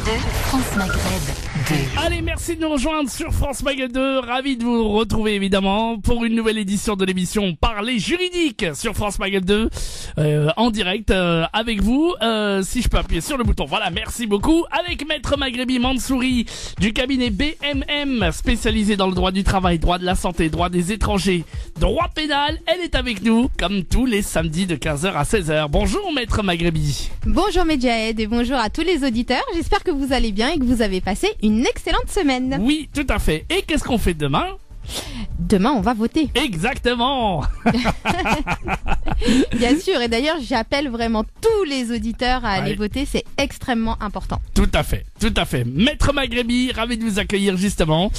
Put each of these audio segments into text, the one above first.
France Maghreb 2. Allez, merci de nous rejoindre sur France Maghreb 2. Ravi de vous retrouver évidemment pour une nouvelle édition de l'émission Parler juridique sur France Maghreb 2 en direct avec vous. Si je peux appuyer sur le bouton, voilà, merci beaucoup. Avec Maître Maghrebi Mansouri du cabinet BMM, spécialisé dans le droit du travail, droit de la santé, droit des étrangers, droit pénal. Elle est avec nous comme tous les samedis de 15h à 16h. Bonjour Maître Maghrebi. Bonjour Medjahed et bonjour à tous les auditeurs. J'espère que vous allez bien et que vous avez passé une excellente semaine. Oui, tout à fait. Et qu'est-ce qu'on fait demain ? Demain, on va voter. Exactement. Bien sûr, et d'ailleurs, j'appelle vraiment tous les auditeurs à aller voter, c'est extrêmement important. Tout à fait, tout à fait. Maître Maghrebi, ravi de vous accueillir justement.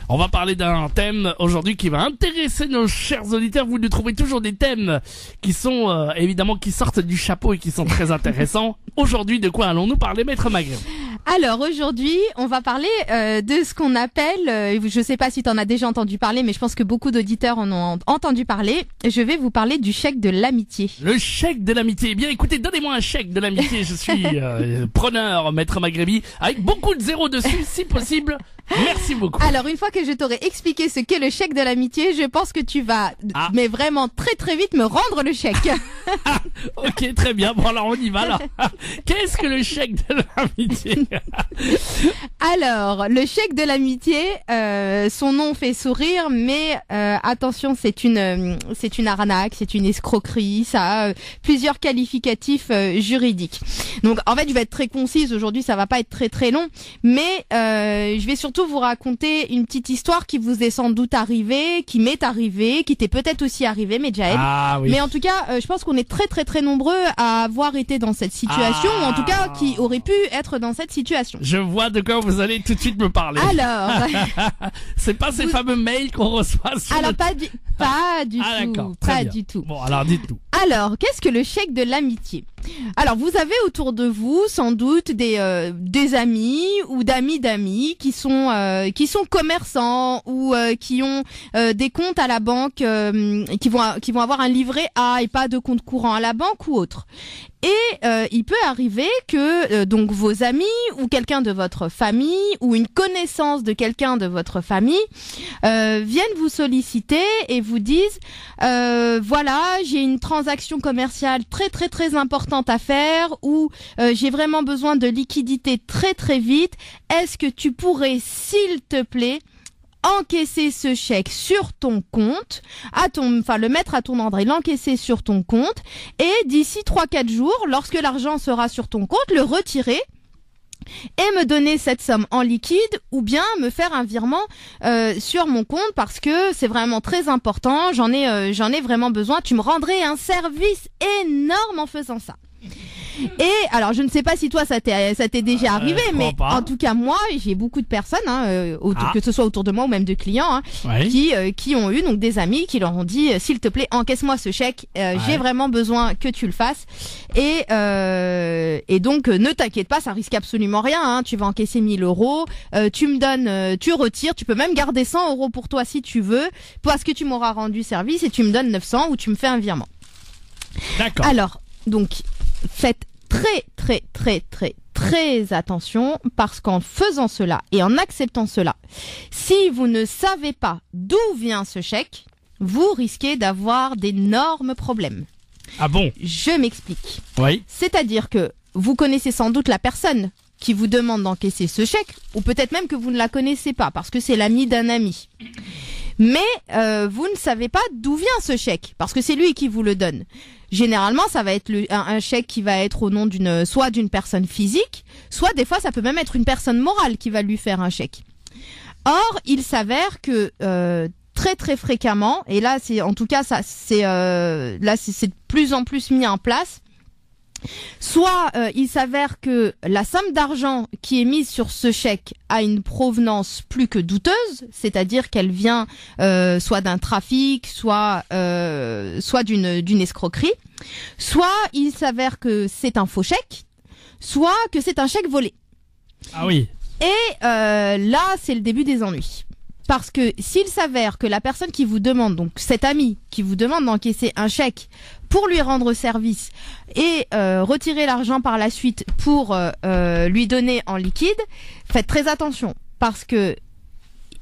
On va parler d'un thème aujourd'hui qui va intéresser nos chers auditeurs. Vous nous trouvez toujours des thèmes qui sont évidemment qui sortent du chapeau et qui sont très intéressants. Aujourd'hui, de quoi allons-nous parler, Maître Maghrebi ? Alors aujourd'hui, on va parler de ce qu'on appelle, je ne sais pas si tu en as déjà entendu parler, mais je pense que beaucoup d'auditeurs en ont entendu parler. Je vais vous parler du chèque de l'amitié. Le chèque de l'amitié. Eh bien, écoutez, donnez-moi un chèque de l'amitié. Je suis preneur, Maître Maghrebi, avec beaucoup de zéros dessus, si possible. Merci beaucoup. Alors, une fois que je t'aurai expliqué ce qu'est le chèque de l'amitié, je pense que tu vas, mais vraiment très très vite, me rendre le chèque. Ok, très bien. Bon, alors on y va là. Qu'est-ce que le chèque de l'amitié ? Alors, le chèque de l'amitié, son nom fait sourire, mais attention, c'est une arnaque, c'est une escroquerie, ça a plusieurs qualificatifs juridiques. Donc, en fait, je vais être très concise aujourd'hui, ça va pas être très très long, mais je vais surtout vous raconter une petite histoire qui vous est sans doute arrivée, qui m'est arrivée, qui t'est peut-être aussi arrivée, Medjahed. Ah oui. Mais en tout cas, je pense qu'on est très très très nombreux à avoir été dans cette situation, ou en tout cas qui auraient pu être dans cette situation. Je vois de quoi vous allez tout de suite me parler. Alors, c'est pas ces fameux mails qu'on reçoit sur alors le... pas du tout, pas du tout. Bon, alors dites-nous. Alors, qu'est-ce que le chèque de l'amitié ? Alors, vous avez autour de vous sans doute des amis ou d'amis qui sont commerçants ou qui ont des comptes à la banque qui vont avoir un livret A et pas de compte courant à la banque ou autre. Et il peut arriver que donc vos amis ou quelqu'un de votre famille ou une connaissance de quelqu'un de votre famille viennent vous solliciter et vous disent voilà, j'ai une transaction commerciale très très très importante à faire ou j'ai vraiment besoin de liquidité très très vite. Est-ce que tu pourrais, s'il te plaît, encaisser ce chèque sur ton compte, le mettre à ton endroit et l'encaisser sur ton compte, et d'ici 3-4 jours, lorsque l'argent sera sur ton compte, le retirer et me donner cette somme en liquide ou bien me faire un virement sur mon compte parce que c'est vraiment très important, j'en ai vraiment besoin, tu me rendrais un service énorme en faisant ça. Et alors je ne sais pas si toi ça t'est déjà arrivé, mais en tout cas moi j'ai beaucoup de personnes que ce soit autour de moi ou même de clients qui ont eu donc des amis qui leur ont dit s'il te plaît encaisse-moi ce chèque, j'ai vraiment besoin que tu le fasses et donc ne t'inquiète pas, ça risque absolument rien, tu vas encaisser 1 000 euros, tu me donnes, tu retires, tu peux même garder 100 euros pour toi si tu veux parce que tu m'auras rendu service et tu me donnes 900 ou tu me fais un virement. D'accord. Alors donc faites très très très très très attention parce qu'en faisant cela et en acceptant cela, si vous ne savez pas d'où vient ce chèque, vous risquez d'avoir d'énormes problèmes. Ah bon ? Je m'explique. Oui. C'est-à-dire que vous connaissez sans doute la personne qui vous demande d'encaisser ce chèque ou peut-être même que vous ne la connaissez pas parce que c'est l'ami d'un ami. Mais vous ne savez pas d'où vient ce chèque parce que c'est lui qui vous le donne. Généralement, ça va être un chèque qui va être au nom soit d'une personne physique, soit des fois ça peut même être une personne morale qui va lui faire un chèque. Or, il s'avère que très très fréquemment, et là c'est en tout cas ça c'est de plus en plus mis en place. Soit il s'avère que la somme d'argent qui est mise sur ce chèque a une provenance plus que douteuse, c'est-à-dire qu'elle vient soit d'un trafic, soit d'une escroquerie, soit il s'avère que c'est un faux chèque, soit que c'est un chèque volé. Ah oui. Et là, c'est le début des ennuis. Parce que s'il s'avère que la personne qui vous demande, donc cet ami qui vous demande d'encaisser un chèque pour lui rendre service et retirer l'argent par la suite pour lui donner en liquide, faites très attention parce que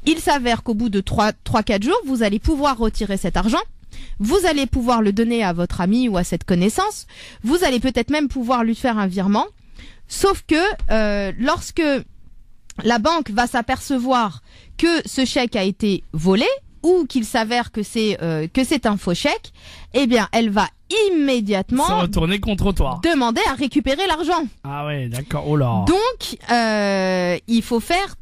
il s'avère qu'au bout de 3-4 jours, vous allez pouvoir retirer cet argent. Vous allez pouvoir le donner à votre ami ou à cette connaissance. Vous allez peut-être même pouvoir lui faire un virement. Sauf que lorsque la banque va s'apercevoir que ce chèque a été volé ou qu'il s'avère que c'est un faux chèque, eh bien, elle va immédiatement se retourner contre toi. Demander à récupérer l'argent. Ah ouais, d'accord. Oh là. Donc, il faut faire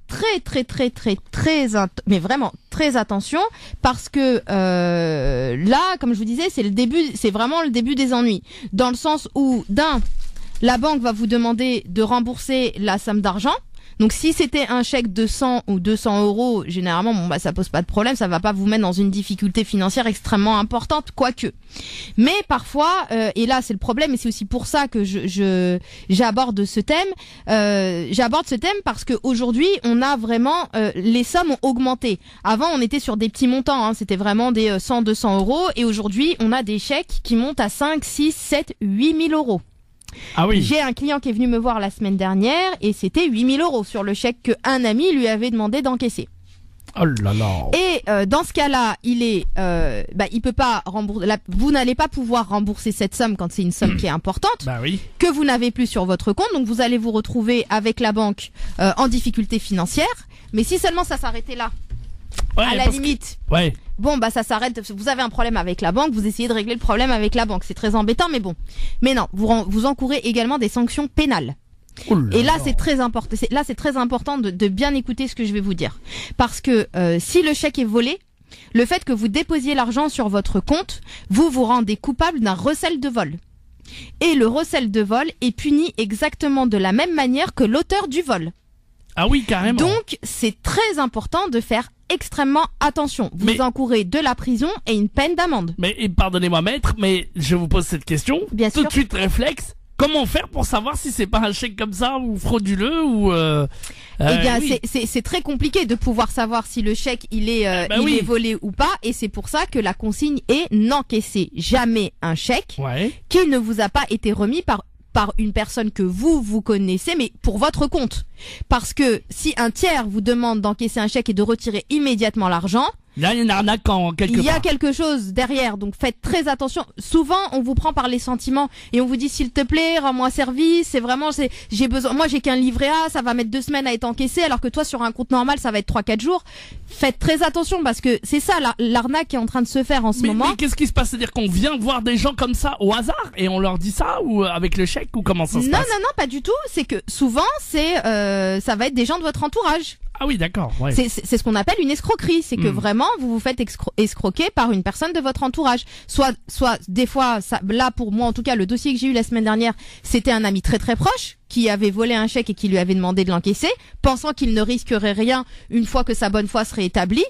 mais vraiment très attention parce que là, comme je vous disais, c'est vraiment le début des ennuis. Dans le sens où, la banque va vous demander de rembourser la somme d'argent. Donc si c'était un chèque de 100 ou 200 euros, généralement, ça pose pas de problème, ça va pas vous mettre dans une difficulté financière extrêmement importante, quoique. Mais parfois, et là c'est le problème, et c'est aussi pour ça que j'aborde ce thème. J'aborde ce thème parce que aujourd'hui, on a vraiment les sommes ont augmenté. Avant, on était sur des petits montants, hein, c'était vraiment des 100, 200 euros, et aujourd'hui, on a des chèques qui montent à 5, 6, 7, 8 000 euros. Ah oui. J'ai un client qui est venu me voir la semaine dernière et c'était 8 000 euros sur le chèque qu'un ami lui avait demandé d'encaisser. Oh là là. Et dans ce cas-là, il peut pas rembourser. Vous n'allez pas pouvoir rembourser cette somme quand c'est une somme qui est importante, Bah oui. que vous n'avez plus sur votre compte. Donc vous allez vous retrouver avec la banque en difficulté financière. Mais si seulement ça s'arrêtait là, Ouais, à la limite. Ouais. Bon, ça s'arrête. Vous avez un problème avec la banque, vous essayez de régler le problème avec la banque. C'est très embêtant, mais bon. Mais non, vous encourez également des sanctions pénales. Oh là Et là, là. c'est très important. C'est très important de bien écouter ce que je vais vous dire, parce que si le chèque est volé, le fait que vous déposiez l'argent sur votre compte, vous vous rendez coupable d'un recel de vol. Et le recel de vol est puni exactement de la même manière que l'auteur du vol. Ah oui, carrément. Donc, c'est très important de faire extrêmement attention. Vous encourez de la prison et une peine d'amende. Mais pardonnez-moi maître, mais je vous pose cette question. Bien Tout sûr. de suite réflexe. Comment faire pour savoir si c'est pas un chèque comme ça ou frauduleux ou Eh bien, oui. c'est très compliqué de pouvoir savoir si le chèque il est oui. est volé ou pas, et c'est pour ça que la consigne est n'encaissez jamais un chèque Ouais. qui ne vous a pas été remis par une personne que vous connaissez, mais pour votre compte. Parce que si un tiers vous demande d'encaisser un chèque et de retirer immédiatement l'argent, Là, il y a une arnaque quelque il y a part. quelque chose derrière, donc faites très attention. Souvent, on vous prend par les sentiments et on vous dit s'il te plaît, rends-moi service. J'ai besoin. Moi, j'ai qu'un livret A, ça va mettre 2 semaines à être encaissé, alors que toi, sur un compte normal, ça va être 3-4 jours. Faites très attention parce que c'est ça l'arnaque qui est en train de se faire en ce moment. Mais qu'est-ce qui se passe? C'est-à-dire qu'on vient voir des gens comme ça au hasard et on leur dit ça ou avec le chèque ou comment ça se passe? Non, pas du tout. C'est que souvent, ça va être des gens de votre entourage. Ah oui, d'accord. Ouais. C'est ce qu'on appelle une escroquerie, c'est que vraiment vous vous faites escroquer par une personne de votre entourage. Soit des fois, là pour moi en tout cas, le dossier que j'ai eu la semaine dernière, c'était un ami très très proche qui avait volé un chèque et qui lui avait demandé de l'encaisser, pensant qu'il ne risquerait rien une fois que sa bonne foi serait établie.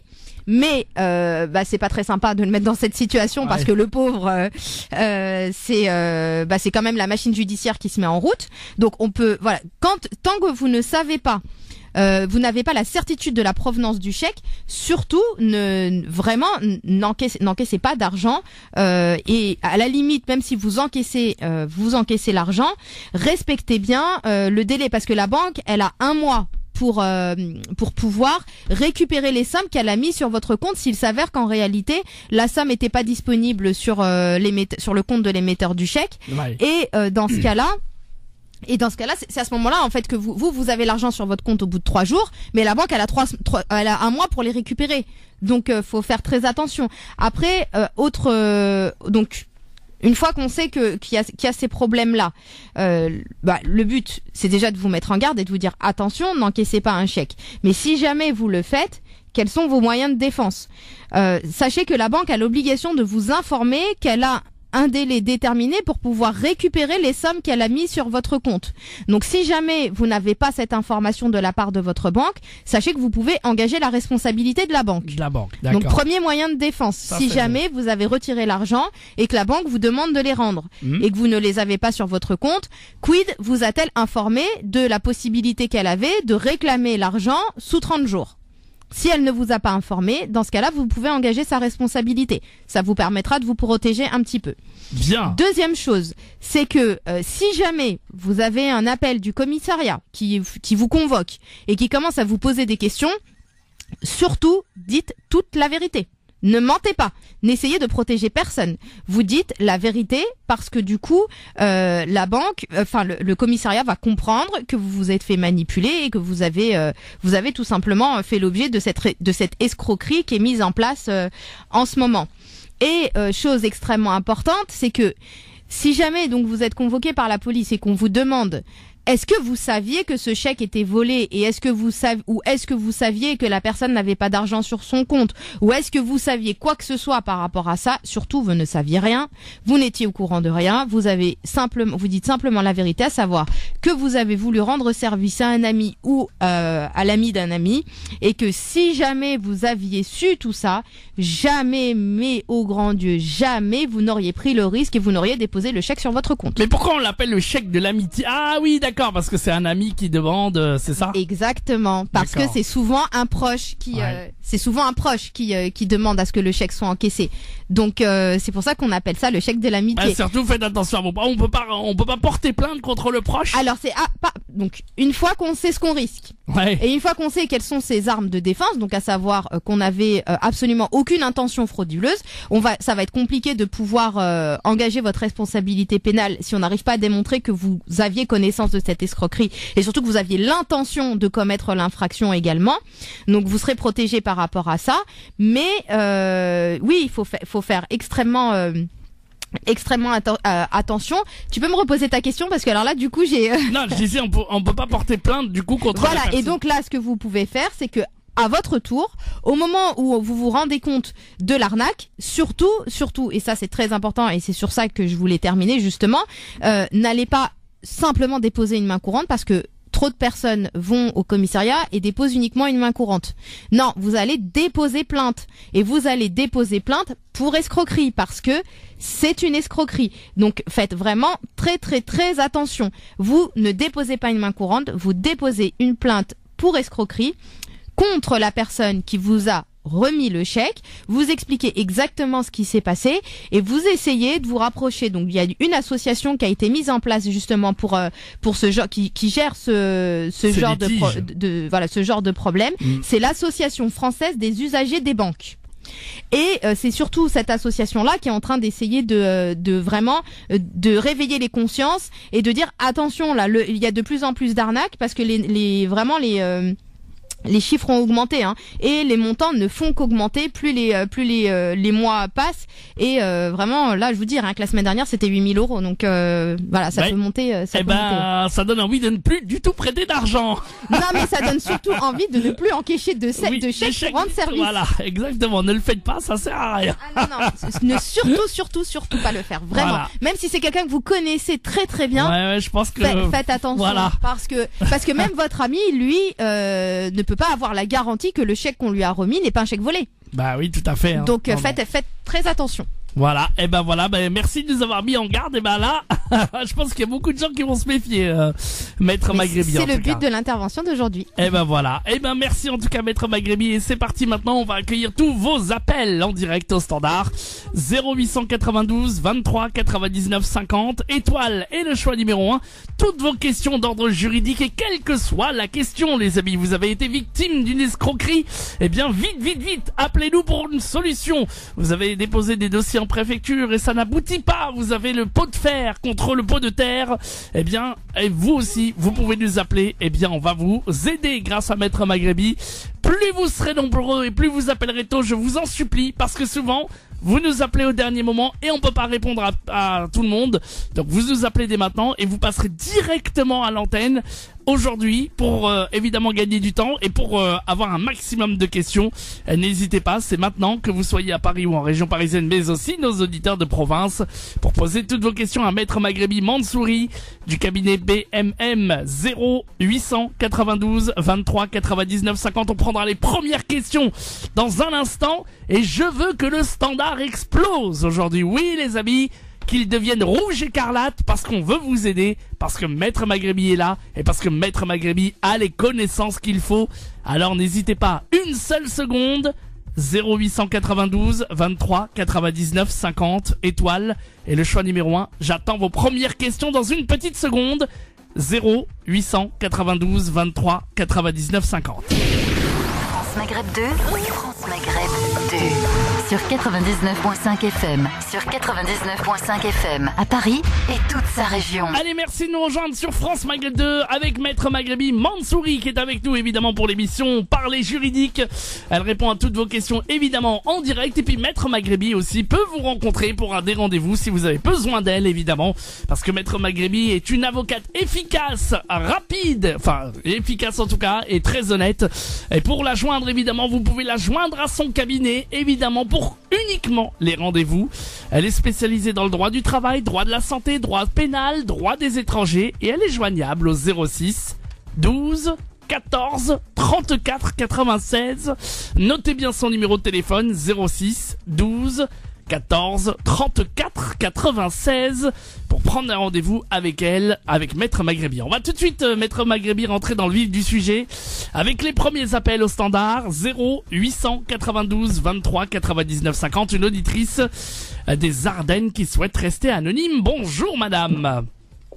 Mais c'est pas très sympa de le mettre dans cette situation parce que le pauvre, c'est quand même la machine judiciaire qui se met en route. Donc on peut, voilà, tant que vous ne savez pas. Vous n'avez pas la certitude de la provenance du chèque, surtout n'encaissez pas d'argent et à la limite, même si vous encaissez l'argent, respectez bien le délai parce que la banque, elle a 1 mois pour pouvoir récupérer les sommes qu'elle a mis sur votre compte s'il s'avère qu'en réalité la somme n'était pas disponible sur le compte de l'émetteur du chèque. Ouais. Et dans ce cas-là, c'est à ce moment-là en fait que vous avez l'argent sur votre compte au bout de 3 jours, mais la banque elle a 1 mois pour les récupérer. Donc faut faire très attention. Après donc une fois qu'on sait qu'il y a ces problèmes-là, le but c'est déjà de vous mettre en garde et de vous dire attention, n'encaissez pas un chèque. Mais si jamais vous le faites, quels sont vos moyens de défense? Sachez que la banque a l'obligation de vous informer qu'elle a un délai déterminé pour pouvoir récupérer les sommes qu'elle a mis sur votre compte. Donc si jamais vous n'avez pas cette information de la part de votre banque, sachez que vous pouvez engager la responsabilité de la banque. De la banque, d'accord. Donc premier moyen de défense, si jamais vous avez retiré l'argent et que la banque vous demande de les rendre et que vous ne les avez pas sur votre compte, quid vous a-t-elle informé de la possibilité qu'elle avait de réclamer l'argent sous 30 jours? Si elle ne vous a pas informé, dans ce cas-là, vous pouvez engager sa responsabilité. Ça vous permettra de vous protéger un petit peu. Bien. Deuxième chose, c'est que si jamais vous avez un appel du commissariat qui vous convoque et qui commence à vous poser des questions, surtout dites toute la vérité. Ne mentez pas. N'essayez de protéger personne. Vous dites la vérité parce que du coup, la banque, le commissariat va comprendre que vous vous êtes fait manipuler et que vous avez tout simplement fait l'objet de cette escroquerie qui est mise en place en ce moment. Et chose extrêmement importante, c'est que si jamais donc vous êtes convoqué par la police et qu'on vous demande est-ce que vous saviez que ce chèque était volé et est-ce que vous saviez que la personne n'avait pas d'argent sur son compte ou est-ce que vous saviez quoi que ce soit par rapport à ça, surtout vous ne saviez rien, vous n'étiez au courant de rien, vous dites simplement la vérité, à savoir que vous avez voulu rendre service à un ami ou à l'ami d'un ami et que si jamais vous aviez su tout ça, jamais, mais au grand Dieu, jamais vous n'auriez pris le risque et vous n'auriez déposé le chèque sur votre compte. Mais pourquoi on l'appelle le chèque de l'amitié? Ah oui, d'accord, parce que c'est un ami qui demande, c'est ça? Exactement, parce que c'est souvent un proche qui demande à ce que le chèque soit encaissé. Donc c'est pour ça qu'on appelle ça le chèque de l'amitié. Bah, surtout faites attention, on peut pas porter plainte contre le proche. Alors donc une fois qu'on sait ce qu'on risque et une fois qu'on sait quelles sont ses armes de défense, donc à savoir qu'on avait absolument aucune intention frauduleuse, ça va être compliqué de pouvoir engager votre responsabilité pénale si on n'arrive pas à démontrer que vous aviez connaissance de cette escroquerie et surtout que vous aviez l'intention de commettre l'infraction également. Donc vous serez protégé par rapport à ça, mais oui, il faut faire extrêmement attention. Tu peux me reposer ta question parce que alors là du coup j'ai Non, je disais on peut pas porter plainte du coup contre Voilà, la personne. et donc là ce que vous pouvez faire c'est que à votre tour, au moment où vous vous rendez compte de l'arnaque, surtout, et ça c'est très important et c'est sur ça que je voulais terminer justement, n'allez pas simplement déposer une main courante parce que trop de personnes vont au commissariat et déposent uniquement une main courante. Non, vous allez déposer plainte. Et vous allez déposer plainte pour escroquerie parce que c'est une escroquerie. Donc faites vraiment très très très attention. Vous ne déposez pas une main courante, vous déposez une plainte pour escroquerie contre la personne qui vous a remis le chèque, vous expliquez exactement ce qui s'est passé et vous essayez de vous rapprocher. Donc il y a une association qui a été mise en place justement pour ce genre qui gère ce genre de problème. C'est l'association française des usagers des banques. Et c'est surtout cette association-là qui est en train d'essayer de vraiment de réveiller les consciences et de dire attention là, il y a de plus en plus d'arnaques parce que les chiffres ont augmenté et les montants ne font qu'augmenter plus les mois passent et vraiment là je vous dis que la semaine dernière c'était 8 000 €, donc voilà, ça peut monter. Ça donne envie de ne plus du tout prêter d'argent. Non, mais ça donne surtout envie de ne plus encaisser de chèques pour rendre service. Voilà, exactement, ne le faites pas, ça sert à rien. Ah non, ne surtout pas le faire, vraiment. Voilà. Même si c'est quelqu'un que vous connaissez très très bien, je pense que faites attention, parce que même votre ami lui ne peut pas avoir la garantie que le chèque qu'on lui a remis n'est pas un chèque volé. Bah oui, tout à fait. Donc faites très attention. Voilà, merci de nous avoir mis en garde. Là, je pense qu'il y a beaucoup de gens qui vont se méfier, Maître Maghrébi. C'est le but de l'intervention d'aujourd'hui. Merci en tout cas, Maître Maghrébi. Et c'est parti maintenant, on va accueillir tous vos appels en direct au standard. 0892 23 99 50, étoile et le choix numéro 1. Toutes vos questions d'ordre juridique et quelle que soit la question, les amis, vous avez été victime d'une escroquerie, vite, appelez-nous pour une solution. Vous avez déposé des dossiers en préfecture et ça n'aboutit pas, vous avez le pot de fer contre le pot de terre, et vous aussi vous pouvez nous appeler, on va vous aider grâce à Maître Maghrébi. Plus vous serez nombreux et plus vous appellerez tôt, je vous en supplie, parce que souvent vous nous appelez au dernier moment et on peut pas répondre à tout le monde. Donc vous nous appelez dès maintenant et vous passerez directement à l'antenne aujourd'hui pour évidemment gagner du temps et pour avoir un maximum de questions. N'hésitez pas, c'est maintenant, que vous soyez à Paris ou en région parisienne, mais aussi nos auditeurs de province, pour poser toutes vos questions à Maître Maghrébi Mansouri du cabinet BMM. 0892 23 99 50. On prendra les premières questions dans un instant et je veux que le standard explose aujourd'hui. Oui les amis, qu'ils deviennent rouge écarlate parce qu'on veut vous aider, parce que Maître Maghrébi est là et parce que Maître Maghrébi a les connaissances qu'il faut. Alors n'hésitez pas une seule seconde. 0892 23 99 50 étoiles et le choix numéro 1. J'attends vos premières questions dans une petite seconde. 0892 23 99 50. France Maghreb 2, France Maghreb 2, sur 99.5 FM, sur 99.5 FM, à Paris et toute sa région. Allez, merci de nous rejoindre sur France Maghreb 2 avec Maître Maghrébi Mansouri qui est avec nous évidemment pour l'émission Parler juridique. Elle répond à toutes vos questions évidemment en direct et puis Maître Maghrébi aussi peut vous rencontrer pour un des rendez-vous si vous avez besoin d'elle évidemment parce que Maître Maghrébi est une avocate efficace, rapide, enfin efficace en tout cas et très honnête. Et pour la joindre évidemment vous pouvez la joindre à son cabinet évidemment pour uniquement les rendez-vous. Elle est spécialisée dans le droit du travail, droit de la santé, droit pénal, droit des étrangers et elle est joignable au 06 12 14 34 96. Notez bien son numéro de téléphone 06 12 14 34 96 pour prendre un rendez-vous avec elle, avec Maître Maghrébi. On va tout de suite, Maître Maghrébi, rentrer dans le vif du sujet avec les premiers appels au standard 0892 23 99 50. Une auditrice des Ardennes qui souhaite rester anonyme. Bonjour madame.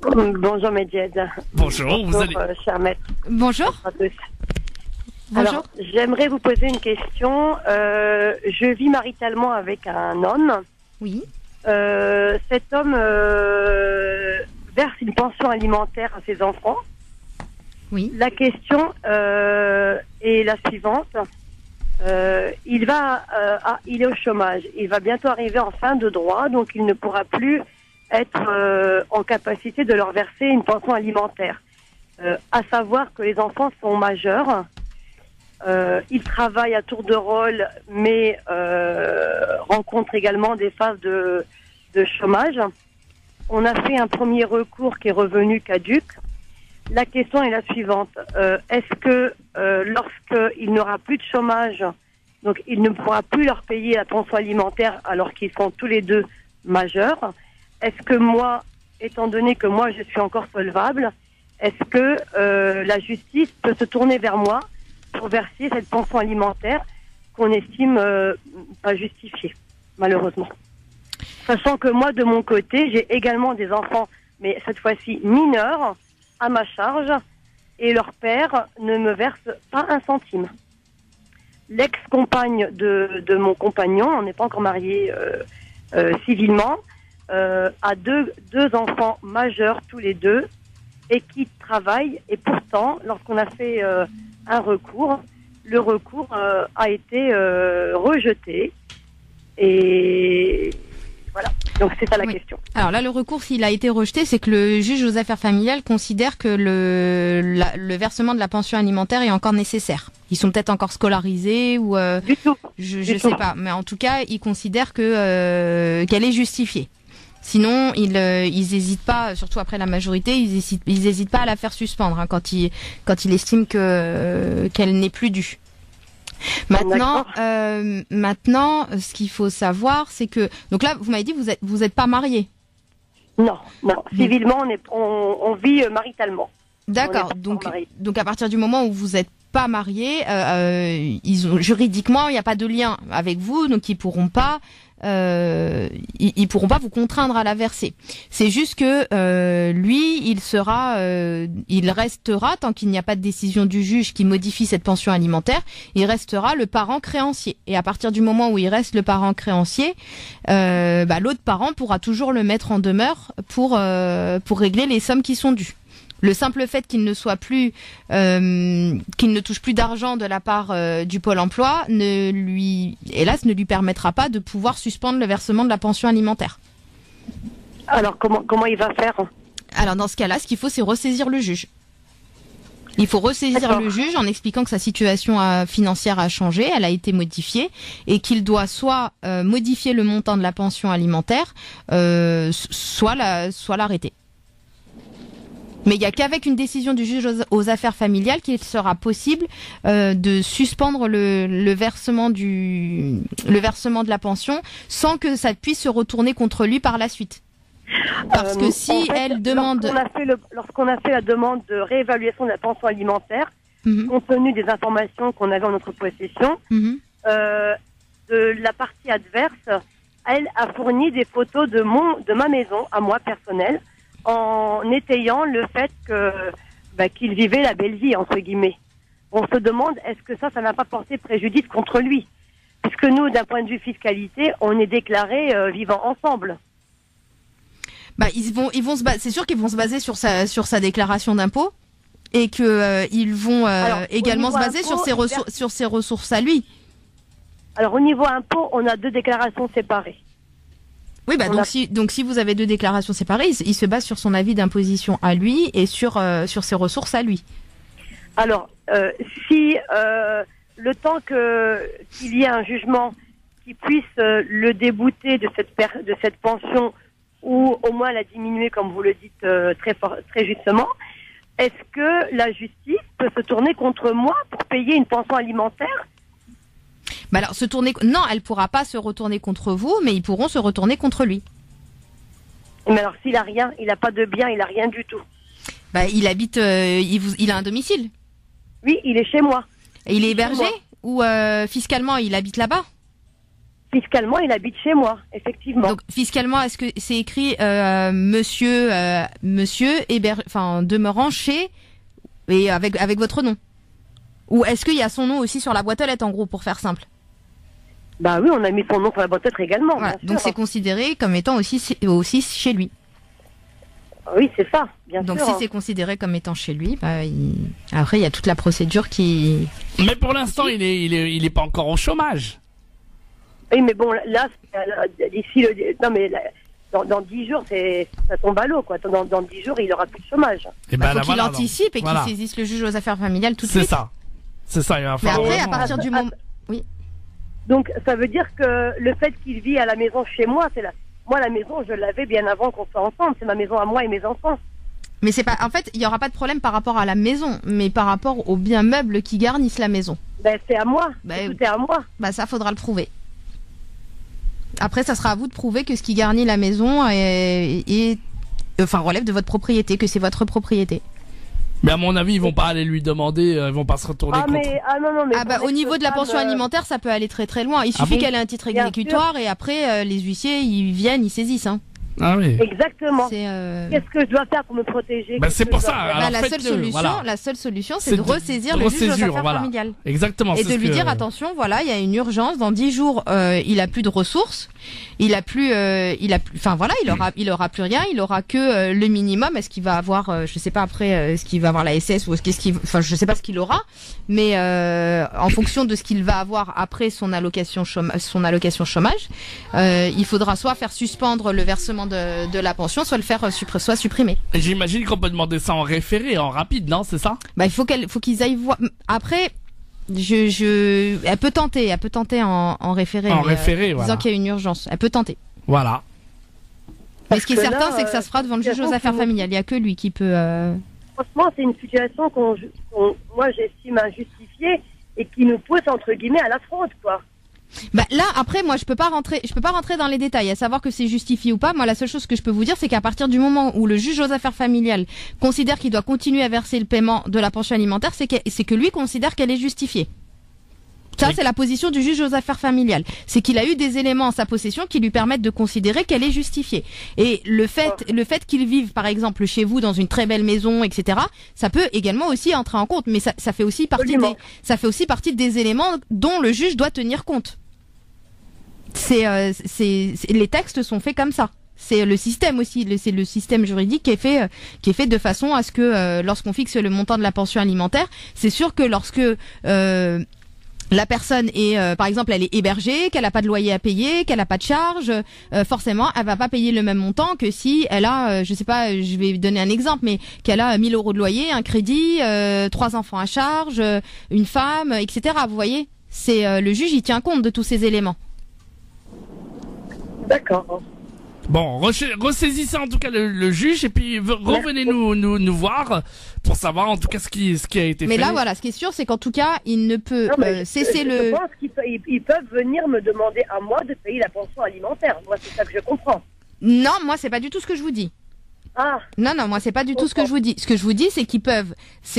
Bonjour Medjed. Bonjour, vous allez... cher maître. Bonjour. À tous. Bonjour. Alors, j'aimerais vous poser une question. Je vis maritalement avec un homme. Oui. Cet homme verse une pension alimentaire à ses enfants. Oui. La question est la suivante. Il est au chômage. Il va bientôt arriver en fin de droit, donc il ne pourra plus être en capacité de leur verser une pension alimentaire. À savoir que les enfants sont majeurs. Il travaille à tour de rôle, mais rencontre également des phases de chômage. On a fait un premier recours qui est revenu caduc. La question est la suivante. Est-ce que lorsqu'il n'aura plus de chômage, donc il ne pourra plus leur payer la pension alimentaire alors qu'ils sont tous les deux majeurs, est-ce que moi, étant donné que moi je suis encore solvable, est-ce que la justice peut se tourner vers moi pour verser cette pension alimentaire qu'on estime pas justifiée, malheureusement. Sachant que moi, de mon côté, j'ai également des enfants, mais cette fois-ci mineurs, à ma charge, et leur père ne me verse pas un centime. L'ex-compagne de mon compagnon, on n'est pas encore mariés civilement, a deux enfants majeurs tous les deux, et qui travaillent, et pourtant, lorsqu'on a fait... un recours. Le recours a été rejeté. Et voilà. Donc c'est ça la question. Alors là, le recours, s'il a été rejeté, c'est que le juge aux affaires familiales considère que le versement de la pension alimentaire est encore nécessaire. Ils sont peut-être encore scolarisés ou Du tout. Je sais pas, mais en tout cas, il considère que qu'elle est justifiée. Sinon, ils hésitent pas, surtout après la majorité, ils hésitent pas à la faire suspendre hein, quand ils estiment qu'elle n'est plus due. Maintenant, ce qu'il faut savoir, c'est que donc là, vous m'avez dit vous êtes pas mariés. Non. Civilement, on vit maritalement. D'accord. Donc à partir du moment où vous êtes pas mariés, juridiquement, il n'y a pas de lien avec vous, donc ils pourront pas vous contraindre à la verser. C'est juste que lui, il restera tant qu'il n'y a pas de décision du juge qui modifie cette pension alimentaire, il restera le parent créancier. Et à partir du moment où il reste le parent créancier, l'autre parent pourra toujours le mettre en demeure pour régler les sommes qui sont dues. Le simple fait qu'il ne soit plus, qu'il ne touche plus d'argent de la part du Pôle emploi ne lui permettra pas de pouvoir suspendre le versement de la pension alimentaire. Alors comment il va faire ? Alors dans ce cas-là, ce qu'il faut, c'est ressaisir le juge. Il faut ressaisir le juge en expliquant que sa situation financière a changé, elle a été modifiée, et qu'il doit soit modifier le montant de la pension alimentaire, soit l'arrêter. Mais il n'y a qu'avec une décision du juge aux affaires familiales qu'il sera possible de suspendre le versement de la pension sans que ça puisse se retourner contre lui par la suite. Parce que si En fait, elle demande... Lorsqu'on a fait la demande de réévaluation de la pension alimentaire, compte tenu des informations qu'on avait en notre possession, de la partie adverse, elle a fourni des photos de ma maison, à moi personnelle, en étayant le fait qu'il vivait la belle vie, entre guillemets. On se demande, est-ce que ça n'a pas porté préjudice contre lui? Puisque nous, d'un point de vue fiscalité, on est déclarés vivant ensemble. Bah, c'est sûr qu'ils vont se baser sur sa déclaration d'impôt et que ils vont également se baser impôt, sur ses ressources à lui. Alors, au niveau impôt, on a 2 déclarations séparées. Oui, bah donc si vous avez 2 déclarations séparées, il se base sur son avis d'imposition à lui et sur ses ressources à lui. Alors, si le temps qu'il y ait un jugement qui puisse le débouter de cette pension ou au moins la diminuer, comme vous le dites très justement, est-ce que la justice peut se tourner contre moi pour payer une pension alimentaire? Bah alors non, elle pourra pas se retourner contre vous, mais ils pourront se retourner contre lui. Mais alors s'il a rien, il a pas de bien, il a rien du tout. Bah il habite, il a un domicile. Oui, il est chez moi. Et il est hébergé ou fiscalement il habite là-bas? Fiscalement, il habite chez moi, effectivement. Donc fiscalement, est-ce que c'est écrit monsieur demeurant chez et avec votre nom? Ou est-ce qu'il y a son nom aussi sur la boîte aux lettres, en gros, pour faire simple? Bah oui, on a mis son nom sur la boîte aux lettres également. Voilà. Bien Donc sûr. c'est considéré comme étant aussi chez lui. Oui, c'est ça, bien Donc sûr. si c'est considéré comme étant chez lui, bah, après il y a toute la procédure qui... Mais pour l'instant, il est pas encore au chômage. Oui, mais bon, là, d'ici non, mais dans 10 jours, ça tombe à l'eau, quoi. Dans 10 jours, il aura plus de chômage. Et faut qu'il anticipe et qu'il saisisse le juge aux affaires familiales tout de suite. C'est ça, il va Mais falloir après, à vraiment- partir du moment... Oui. Donc, ça veut dire que le fait qu'il vit à la maison chez moi, moi, la maison, je l'avais bien avant qu'on soit ensemble. C'est ma maison à moi et mes enfants. Mais c'est pas... En fait, il y aura pas de problème par rapport à la maison, mais par rapport aux biens meubles qui garnissent la maison. Ben, c'est à moi. Ben, Tout est à moi. Bah ça, faudra le prouver. Après, ça sera à vous de prouver que ce qui garnit la maison relève de votre propriété, que c'est votre propriété. Mais à mon avis, ils vont pas aller lui demander, ils vont pas se retourner contre. Non, mais Au niveau de la pension alimentaire, ça peut aller très très loin. Il suffit qu'elle ait un titre Bien exécutoire et après, les huissiers, ils viennent, ils saisissent. Hein. Ah oui. Exactement. C'est, Qu'est-ce que je dois faire pour me protéger? Bah, c'est pour ça. Bah, Alors, la faites-le, seule solution, c'est C'est de de ressaisir le juge aux affaires familiales. Exactement. Et c'est de ce lui que- dire attention, voilà, il y a une urgence. Dans 10 jours, il a plus de ressources, il aura plus rien. Il aura que le minimum. Est-ce qu'il va avoir, je sais pas après, est-ce qu'il va avoir la SS ou je sais pas ce qu'il aura, mais en fonction de ce qu'il va avoir après son allocation chômage, il faudra soit faire suspendre le versement de la pension, soit le faire soit supprimer. Et j'imagine qu'on peut demander ça en référé, en rapide, non? C'est ça? Bah, il faut qu'ils aillent voir. Après, elle peut tenter en référé. En référé, disant voilà. qu'il y a une urgence. Elle peut tenter. Voilà. Mais ce qui est que certain, là, c'est que ça se fera devant le juge aux affaires familiales. Il n'y a que lui qui peut. Franchement, c'est une situation moi, j'estime injustifiée et qui nous pousse, entre guillemets, à la fraude, quoi. Bah là, après, moi, je peux pas rentrer dans les détails, à savoir que c'est justifié ou pas. Moi, la seule chose que je peux vous dire, c'est qu'à partir du moment où le juge aux affaires familiales considère qu'il doit continuer à verser le paiement de la pension alimentaire, c'est que lui considère qu'elle est justifiée. Ça, c'est la position du juge aux affaires familiales. C'est qu'il a eu des éléments en sa possession qui lui permettent de considérer qu'elle est justifiée. Et le fait qu'il vive, par exemple, chez vous, dans une très belle maison, etc., ça peut également aussi entrer en compte. Mais ça fait aussi partie des éléments dont le juge doit tenir compte. Les textes sont faits comme ça. C'est le système aussi, c'est le système juridique qui est fait de façon à ce que lorsqu'on fixe le montant de la pension alimentaire, c'est sûr que lorsque la personne est, par exemple, elle est hébergée, qu'elle n'a pas de loyer à payer, qu'elle n'a pas de charge, forcément, elle va pas payer le même montant que si elle a, je sais pas, je vais donner un exemple, mais qu'elle a 1000 € de loyer, un crédit, 3 enfants à charge, une femme, etc. Vous voyez, c'est le juge, il tient compte de tous ces éléments. D'accord. Bon, ressaisissez en tout cas le juge et puis revenez nous voir pour savoir en tout cas ce qui a été fait. Mais là, voilà, ce qui est sûr, c'est qu'en tout cas, il ne peut cesser Je pense qu'ils peuvent venir me demander à moi de payer la pension alimentaire. Moi, c'est ça que je comprends. Non, moi, c'est pas du tout ce que je vous dis. Ah, Non, moi, c'est pas du tout ce que je vous dis. Ce que je vous dis, c'est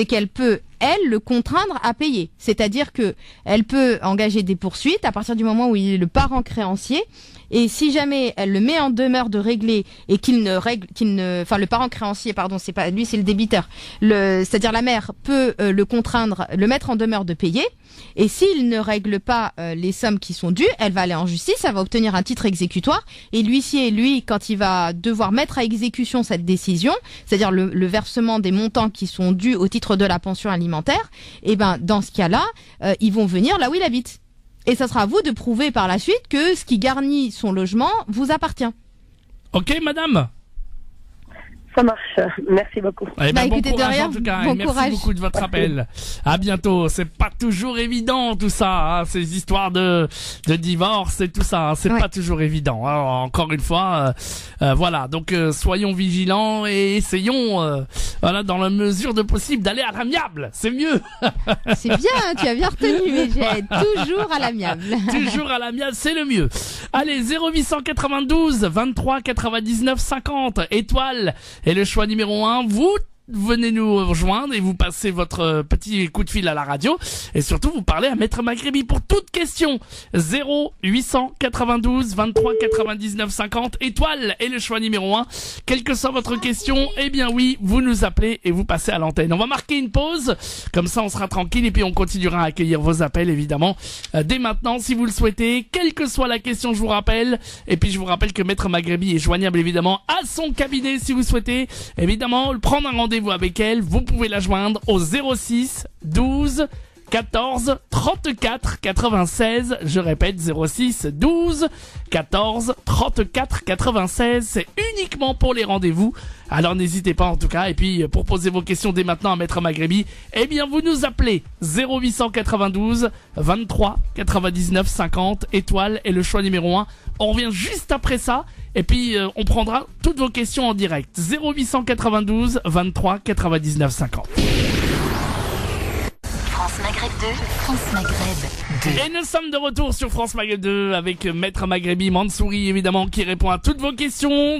qu'elle peut, elle, le contraindre à payer. C'est-à-dire que elle peut engager des poursuites à partir du moment où il est le parent créancier. Et si jamais elle le met en demeure de régler et le parent créancier, pardon, c'est pas lui, c'est le débiteur. C'est-à-dire la mère peut le contraindre, le mettre en demeure de payer. Et s'il ne règle pas les sommes qui sont dues, elle va aller en justice, elle va obtenir un titre exécutoire. Et l'huissier, lui, quand il va devoir mettre à exécution cette décision, c'est-à-dire le versement des montants qui sont dus au titre de la pension alimentaire, et ben dans ce cas-là, ils vont venir là où il habite. Et ça sera à vous de prouver par la suite que ce qui garnit son logement vous appartient. Ok, madame? ça marche. Merci beaucoup. Eh ben, Bah, bon écoutez, courage de rien, en tout cas. bon Et merci courage. beaucoup de votre appel. À bientôt. C'est pas toujours évident tout ça, hein, ces histoires de divorce et tout ça. Hein, c'est Ouais. pas toujours évident. Alors, encore une fois, voilà. Donc soyons vigilants et essayons, voilà, dans la mesure de possible, d'aller à l'amiable. C'est mieux. C'est bien, tu as bien retenu, mais j'ai toujours à l'amiable. Toujours à l'amiable, c'est le mieux. Allez, 0892 23 99 50 étoile et le choix numéro 1. Vous venez nous rejoindre et vous passez votre petit coup de fil à la radio et surtout vous parlez à Maître Maghrébi pour toute question. 0892 23 99 50 étoile et le choix numéro 1. Quelle que soit votre question, eh bien oui, vous nous appelez et vous passez à l'antenne. On va marquer une pause, comme ça on sera tranquille et puis on continuera à accueillir vos appels évidemment dès maintenant si vous le souhaitez, quelle que soit la question, je vous rappelle. Et puis je vous rappelle que Maître Maghrébi est joignable évidemment à son cabinet si vous souhaitez évidemment prendre un rendez-vous avec elle. Vous pouvez la joindre au 06 12 14 34 96. Je répète, 06 12 14 34 96. C'est uniquement pour les rendez-vous. Alors n'hésitez pas en tout cas. Et puis pour poser vos questions dès maintenant à Maître Maghrébi, eh bien vous nous appelez 0892 23 99 50 étoile et le choix numéro 1. On revient juste après ça. Et puis on prendra toutes vos questions en direct. 0892 23 99 50. France Maghreb 2, France Maghreb 2. Et nous sommes de retour sur France Maghreb 2 avec Maître Maghrébi Mansouri évidemment qui répond à toutes vos questions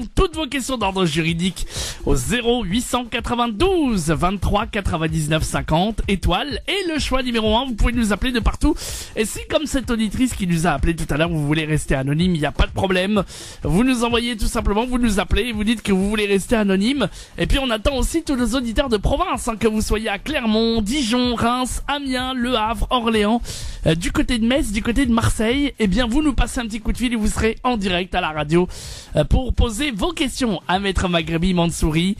d'ordre juridique au 0892 23 99 50 étoile et le choix numéro 1. Vous pouvez nous appeler de partout. Et si comme cette auditrice qui nous a appelé tout à l'heure vous voulez rester anonyme, il n'y a pas de problème. Vous nous envoyez tout simplement, vous nous appelez et vous dites que vous voulez rester anonyme. Et puis on attend aussi tous nos auditeurs de province, hein, que vous soyez à Clermont, Dijon, Reims, Amiens, Le Havre, Orléans, du côté de Metz, du côté de Marseille, eh bien vous nous passez un petit coup de fil et vous serez en direct à la radio pour poser vos questions à Maître Maghrébi Mansouri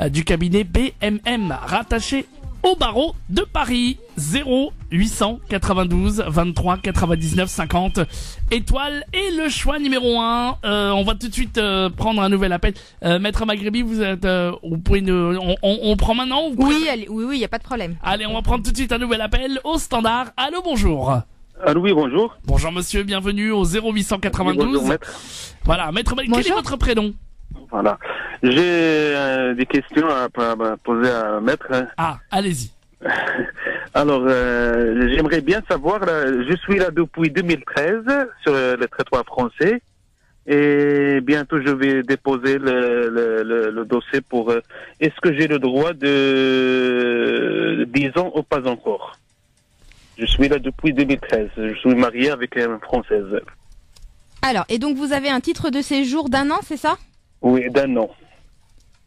du cabinet BMM rattaché au barreau de Paris. 0892 23 99 50 étoile et le choix numéro 1. On va tout de suite prendre un nouvel appel. Maître Maghrébi, vous êtes, vous pouvez on prend maintenant ou Oui, il y a pas de problème. Allez, on va prendre tout de suite un nouvel appel au standard. Allô, bonjour. Allô, oui, bonjour. Bonjour monsieur, bienvenue au 0892. Bonjour, maître. Voilà, Maître Maghrébi, quel est votre prénom? Voilà. J'ai des questions à poser à maître. Ah, allez-y. Alors, j'aimerais bien savoir, je suis là depuis 2013 sur le territoire français et bientôt je vais déposer le dossier pour est-ce que j'ai le droit de 10 ans ou pas encore. Je suis là depuis 2013. Je suis marié avec une Française. Alors, et donc vous avez un titre de séjour d'1 an, c'est ça? Oui, d'un an.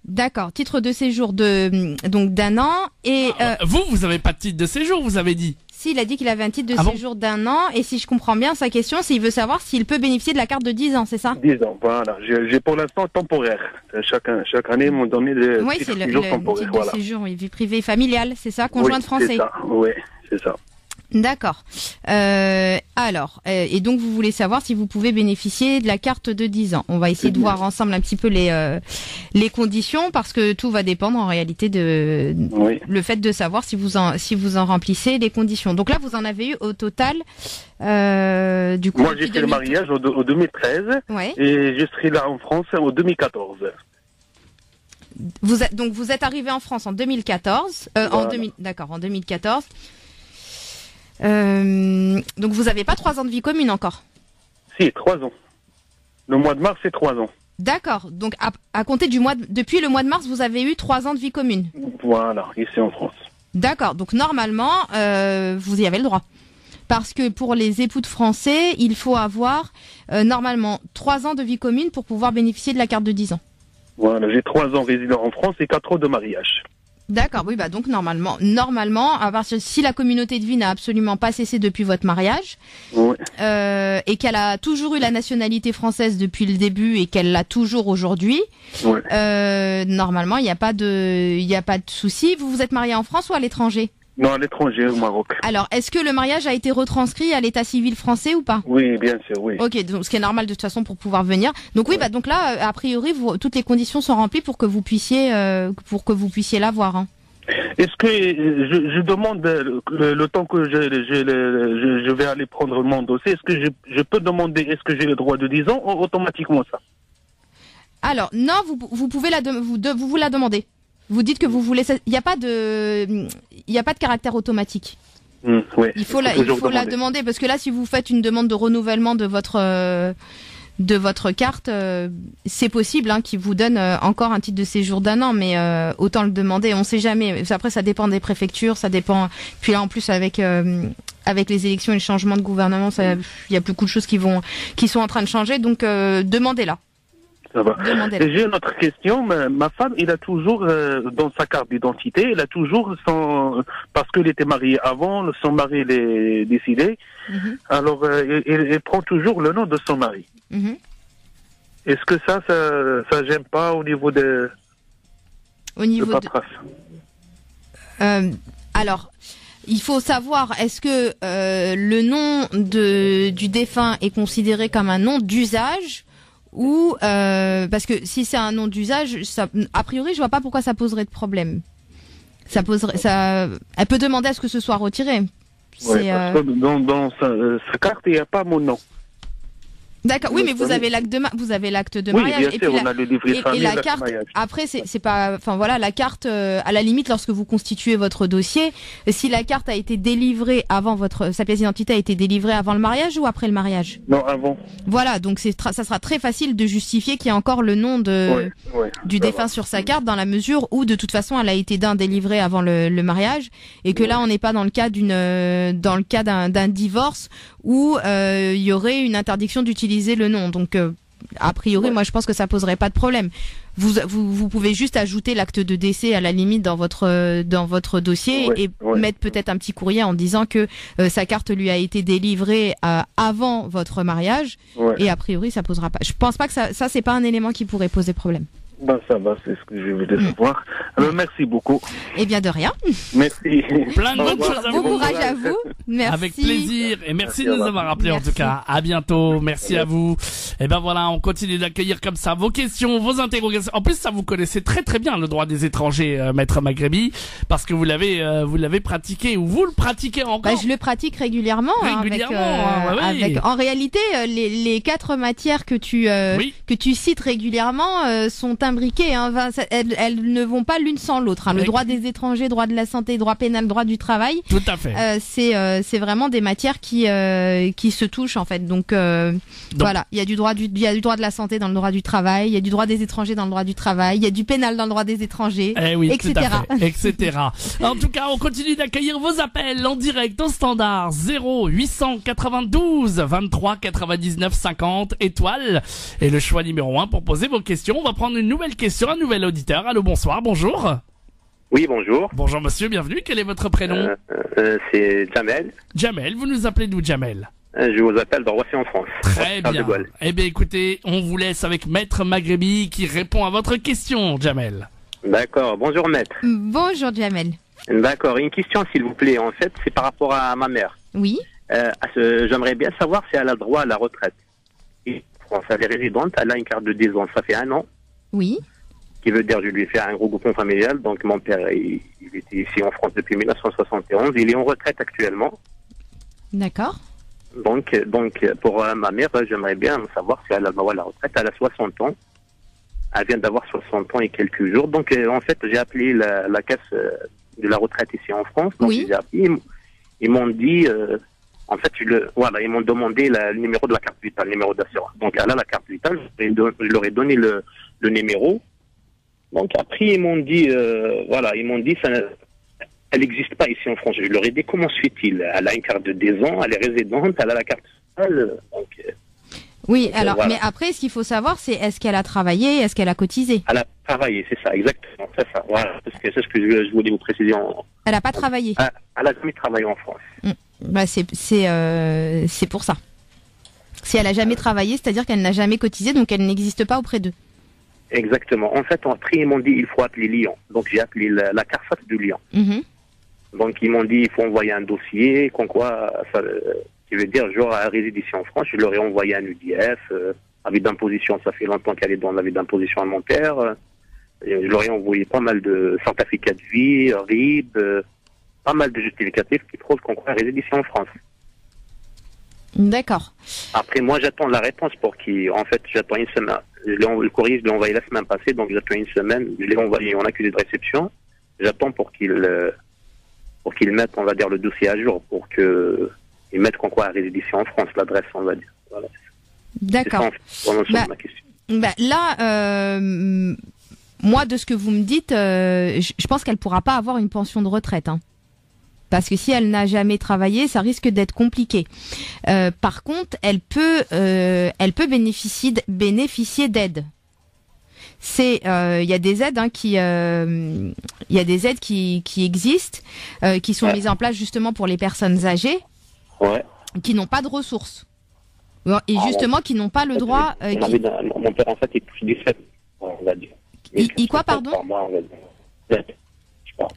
D'accord, titre de séjour donc d'1 an et Vous avez pas de titre de séjour, vous avez dit. s'il a dit qu'il avait un titre de Ah bon séjour d'1 an et si je comprends bien sa question, c'est il veut savoir s'il peut bénéficier de la carte de 10 ans, c'est ça? 10 ans, voilà. J'ai pour l'instant temporaire. Chaque année, ils m'ont donné le Oui, titre c'est de séjour le temporaire. titre Voilà. de séjour, oui, vie privée et familiale, c'est ça, conjoint de français. C'est ça. Oui, c'est ça. D'accord. Alors, et donc vous voulez savoir si vous pouvez bénéficier de la carte de 10 ans. On va essayer de voir ensemble un petit peu les conditions parce que tout va dépendre en réalité de Oui. le fait de savoir si vous en remplissez les conditions. Donc là, vous en avez eu au total du coup. Moi, j'ai depuis fait le 2000. mariage au 2013 Ouais. et je serai là en France au 2014. Donc vous êtes arrivé en France en 2014. Voilà. En 2014. Donc vous n'avez pas 3 ans de vie commune encore. Si, 3 ans. Le mois de mars, c'est 3 ans. D'accord. Donc à compter depuis le mois de mars, vous avez eu 3 ans de vie commune. Voilà, ici en France. D'accord. Donc normalement, vous y avez le droit. Parce que pour les époux de Français, il faut avoir normalement 3 ans de vie commune pour pouvoir bénéficier de la carte de 10 ans. Voilà, j'ai 3 ans résident en France et 4 ans de mariage. D'accord, oui, bah donc normalement, à partir si la communauté de vie n'a absolument pas cessé depuis votre mariage, Oui. Et qu'elle a toujours eu la nationalité française depuis le début et qu'elle l'a toujours aujourd'hui, Oui. normalement il n'y a pas de souci. Vous vous êtes marié en France ou à l'étranger? Non, à l'étranger, au Maroc. Alors, est-ce que le mariage a été retranscrit à l'état civil français ou pas? Oui, bien sûr, oui. Ok, donc ce qui est normal de toute façon pour pouvoir venir. Donc oui, Ouais. bah donc là, a priori, toutes les conditions sont remplies pour que vous puissiez l'avoir. Hein. Est-ce que je demande le temps que je vais aller prendre mon dossier, est-ce que je peux demander, est-ce que j'ai le droit de 10 ans ou automatiquement ça? Alors non, vous pouvez vous la demander. Vous dites que vous voulez. Il n'y a pas de caractère automatique. Oui. Il faut la demander parce que là, si vous faites une demande de renouvellement de votre carte, c'est possible qu'ils vous donnent encore un titre de séjour d'1 an, mais autant le demander. On ne sait jamais. Après, ça dépend des préfectures, ça dépend. Puis là, en plus, avec les élections et le changement de gouvernement, il y a beaucoup de choses qui sont en train de changer. Donc, demandez-la. Ça va. Demandez-la. Et j'ai une autre question. Ma femme, il a toujours, dans sa carte d'identité, il a toujours parce qu'il était marié avant, son mari l'est décédé. Mhm. Alors, il prend toujours le nom de son mari. Mhm. Est-ce que ça gêne pas au niveau de paperasse? Alors, il faut savoir, est-ce que le nom du défunt est considéré comme un nom d'usage ou parce que si c'est un nom d'usage, a priori, je vois pas pourquoi ça poserait de problème. Elle peut demander à ce que ce soit retiré. Ouais, parce que dans sa carte, il n'y a pas mon nom. D'accord. Oui, mais vous avez l'acte de Oui, mariage. bien Et sûr, puis on a le livret et famille, la l'acte de carte. mariage. Après, c'est pas. Enfin voilà, la carte. À la limite, lorsque vous constituez votre dossier, si la carte a été délivrée avant sa pièce d'identité a été délivrée avant le mariage ou après le mariage. Non, avant. Voilà, donc ça sera très facile de justifier qu'il y a encore le nom du défunt sur sa carte, dans la mesure où de toute façon elle a été délivrée avant le mariage, et que là on n'est pas dans le cas d'un divorce où il y aurait une interdiction d'utiliser le nom. Donc a priori, moi je pense que ça poserait pas de problème. Vous pouvez juste ajouter l'acte de décès à la limite dans votre dossier et mettre peut-être un petit courrier en disant que sa carte lui a été délivrée avant votre mariage, et a priori ça posera pas. Je pense pas que ça c'est pas un élément qui pourrait poser problème. Ben, ça va, c'est ce que je voulais savoir. Alors, merci beaucoup. Eh bien, de rien. Merci. Plein de bonnes choses à Bon vous. courage à vous. Merci. Avec plaisir. Et merci de nous avoir rappelé en Merci. tout cas. À bientôt. Merci à vous. Et ben voilà, on continue d'accueillir comme ça vos questions, vos interrogations. En plus, ça vous connaissez très très bien le droit des étrangers, Maître Maghrebi, parce que vous l'avez pratiqué ou vous le pratiquez encore. Je le pratique régulièrement. En réalité, les 4 matières que tu cites régulièrement sont imbriquées. Elles ne vont pas l'une sans l'autre. Le droit des étrangers, droit de la santé, droit pénal, droit du travail. Tout à fait. C'est vraiment des matières qui se touchent en fait. Donc voilà, il y a du droit de la santé dans le droit du travail, il y a du droit des étrangers dans le droit du travail, il y a du pénal dans le droit des étrangers, etc. Tout à fait, etc. En tout cas, on continue d'accueillir vos appels en direct au standard 0892 23 99 50 étoiles et le choix numéro 1 pour poser vos questions. On va prendre une nouvelle question, un nouvel auditeur. Allô, bonsoir, bonjour. Oui, bonjour. Bonjour monsieur, bienvenue. Quel est votre prénom? C'est Jamel. Jamel, vous nous appelez d'où, Jamel? Je vous appelle de Roissy en France. Très bien. Eh bien écoutez, on vous laisse avec Maître Maghrebi qui répond à votre question, Jamel. D'accord, bonjour maître. Bonjour Jamel. D'accord, une question s'il vous plaît. En fait, c'est par rapport à ma mère. Oui. J'aimerais bien savoir si elle a droit à la retraite. France, elle est résidente, elle a une carte de 10 ans, ça fait 1 an. Oui. Qui veut dire, je lui ai fait un regroupement familial. Donc mon père, il était ici en France depuis 1971. Il est en retraite actuellement. D'accord. Donc pour ma mère, j'aimerais bien savoir si elle a le droit à la retraite. Elle a 60 ans. Elle vient d'avoir 60 ans et quelques jours. Donc en fait, j'ai appelé la caisse de la retraite ici en France. Donc j'ai appelé, ils m'ont dit, En fait, ils m'ont demandé le numéro de la carte vitale, le numéro d'assurance. Donc, elle a la carte vitale, je leur ai donné le numéro. Donc, après, ils m'ont dit, ça, elle n'existe pas ici en France. Je leur ai dit, comment se fait-il? Elle a une carte de 10 ans, elle est résidente, elle a la carte vitale. Oui, donc, alors, voilà. mais après, ce qu'il faut savoir, c'est est-ce qu'elle a travaillé, est-ce qu'elle a cotisé? Elle a travaillé, c'est ça, exactement, c'est ça. Voilà, c'est ce que je voulais vous préciser. Elle n'a pas travaillé. Elle a jamais travaillé en France. Bah, c'est pour ça. Si elle a jamais travaillé, c'est-à-dire qu'elle n'a jamais cotisé, donc elle n'existe pas auprès d'eux. Exactement. En fait, après, ils m'ont dit, il faut appeler Lyon. Donc, j'ai appelé la CARSAT de Lyon. Donc, ils m'ont dit, il faut envoyer un dossier, qui veut dire, genre, à résider ici en France. Je leur ai envoyé un UDF, avis d'imposition, ça fait longtemps qu'elle est dans l'avis d'imposition à mon père. Je leur ai envoyé pas mal de certificats de vie, RIB, pas mal de justificatifs qui prouvent qu'on réside ici en France. D'accord. Après, moi, j'attends la réponse j'attends une semaine. Le courrier, je l'ai envoyé la semaine passée, donc j'attends une semaine. Je l'ai envoyé en accusé de réception. J'attends pour qu'ils mettent, on va dire, le dossier à jour, pour qu'ils mettent qu'on réside ici en France, l'adresse, on va dire. Voilà. D'accord. C'est ça, ma question. Là, moi, de ce que vous me dites, je pense qu'elle pourra pas avoir une pension de retraite, hein. Parce que si elle n'a jamais travaillé, ça risque d'être compliqué. Par contre, elle peut bénéficier d'aide. Il y a des aides, hein, qui existent, qui sont mises en place justement pour les personnes âgées, qui n'ont pas de ressources. Et justement, qui n'ont pas le droit. Mon père, en fait, il touche 17, on va dire. Il quoi, pardon?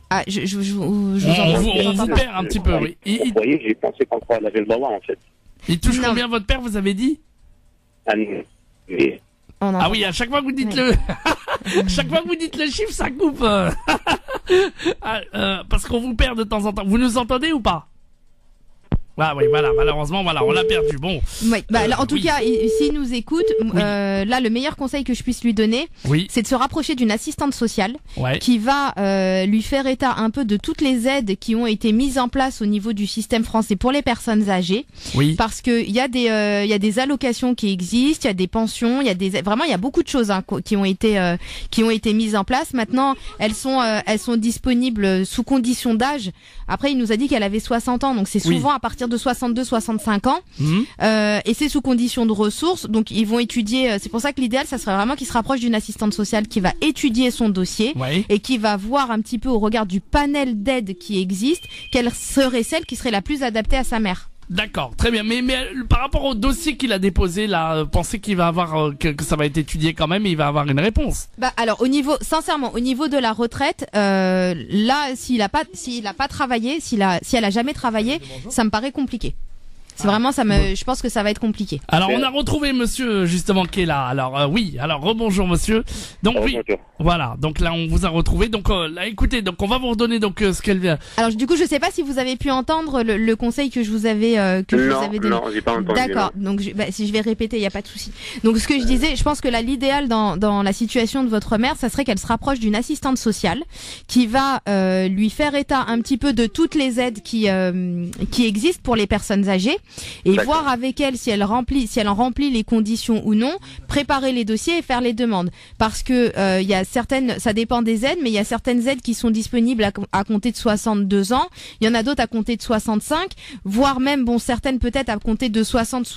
Ah, on vous perd un petit peu, oui. Vous voyez, j'ai pensé qu'on avait le droit, en fait. Il touche combien votre père, vous avez dit? Ah oui, à chaque fois que vous dites chaque fois que vous dites le chiffre, ça coupe. Parce qu'on vous perd de temps en temps. Vous nous entendez ou pas? Ah oui, voilà, malheureusement, on l'a perdu. Bon. Oui, là, en tout cas, s'il nous écoute, là, le meilleur conseil que je puisse lui donner, c'est de se rapprocher d'une assistante sociale qui va lui faire état un peu de toutes les aides qui ont été mises en place au niveau du système français pour les personnes âgées. Oui. Parce que il y a des allocations qui existent, il y a des pensions, il y a beaucoup de choses, hein, qui ont été mises en place. Maintenant, elles sont disponibles sous condition d'âge. Après, il nous a dit qu'elle avait 60 ans, donc c'est souvent à partir de 62-65 ans, et c'est sous condition de ressources. Donc ils vont étudier. C'est pour ça que l'idéal, ça serait vraiment qu'ils se rapprochent d'une assistante sociale qui va étudier son dossier et qui va voir un petit peu au regard du panel d'aides qui existe, quelle serait celle qui serait la plus adaptée à sa mère. D'accord, très bien. Mais par rapport au dossier qu'il a déposé, là, pensez qu'il va avoir que ça va être étudié quand même et il va avoir une réponse. Alors sincèrement, au niveau de la retraite, là, s'il a pas travaillé, si elle a jamais travaillé, ça me paraît compliqué. C'est vraiment je pense que ça va être compliqué. Alors on a retrouvé monsieur justement qui est là. Alors rebonjour monsieur. Donc voilà. Donc là on vous a retrouvé. Donc là écoutez, donc on va vous redonner donc ce qu'elle vient. Alors du coup je sais pas si vous avez pu entendre le conseil que je vous avais donné. Non, j'ai pas entendu. D'accord. Donc si je vais répéter, il y a pas de souci. Donc ce que je disais, je pense que l'idéal dans la situation de votre mère, ça serait qu'elle se rapproche d'une assistante sociale qui va lui faire état un petit peu de toutes les aides qui existent pour les personnes âgées. Et voir avec elle si elle en remplit les conditions ou non, préparer les dossiers et faire les demandes. Parce que il y a ça dépend des aides, mais il y a certaines aides qui sont disponibles à compter de 62 ans. Il y en a d'autres à compter de 65, voire même certaines peut-être à compter de 60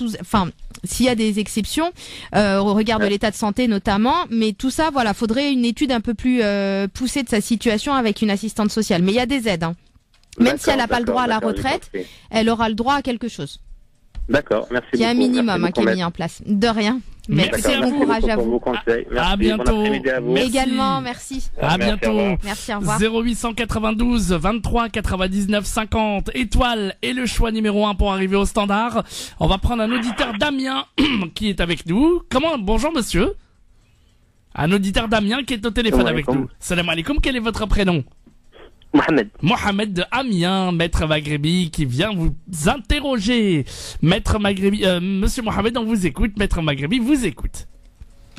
s'il y a des exceptions au regard de l'état de santé notamment. Mais tout ça, faudrait une étude un peu plus poussée de sa situation avec une assistante sociale. Mais il y a des aides, hein. Même si elle n'a pas le droit à la retraite, elle aura le droit à quelque chose. D'accord, merci beaucoup. Il y a un minimum qui est mis en place. De rien. Merci et bon courage à vous. À bientôt. Également, merci. À bientôt. Merci, au revoir. 0892 23 99 50 étoile et le choix numéro 1 pour arriver au standard. On va prendre un auditeur Damien qui est avec nous. Bonjour monsieur. Un auditeur Damien qui est au téléphone avec nous. Salam alaikum, quel est votre prénom? Mohamed de Amiens, maître Maghrebi qui vient vous interroger. Maître Maghrebi, monsieur Mohamed, on vous écoute. Maître Maghrebi vous écoute.